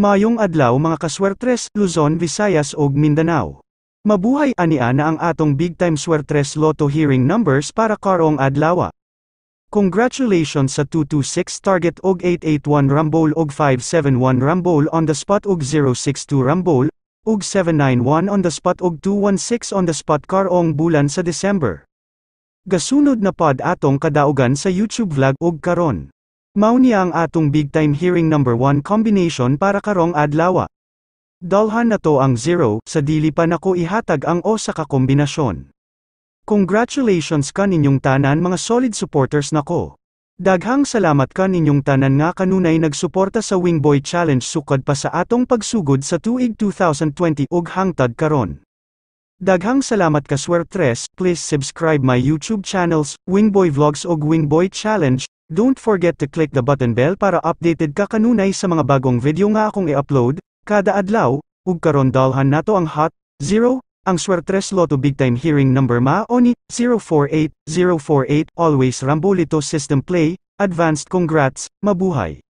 Maayong adlaw mga kaswertres, Luzon, Visayas ug Mindanao. Mabuhay ania na ang atong big time swertres lotto hearing numbers para karong adlaw. Congratulations sa 226 target og 881 rumble og 571 rumble on the spot og 062 rumble og 791 on the spot og 216 on the spot karong bulan sa December. Gasunod na pod atong kadaugan sa YouTube vlog og karon. Mao niya ang atong big time hearing number 1 combination para karong adlaw. Dalhan na to ang 0, sa dili pa nako ihatag ang o sa kakombinasyon. Congratulations kaninyong tanan mga solid supporters nako. Daghang salamat kaninyong tanan nga kanunay nagsuporta sa Wingboy Challenge sukad pa sa atong pagsugod sa tuig 2020 ug hangtod karon. Daghang salamat ka swertres, please subscribe my YouTube channels, Wingboy Vlogs ug Wingboy Challenge. Don't forget to click the button bell para updated ka kanunay sa mga bagong video nga akong i-upload kada adlaw, ug karon dalhan nato ang Hot 0, ang swertres lotto big time hearing number maoni 048048 always Rambolito system play. Advanced congrats, mabuhay.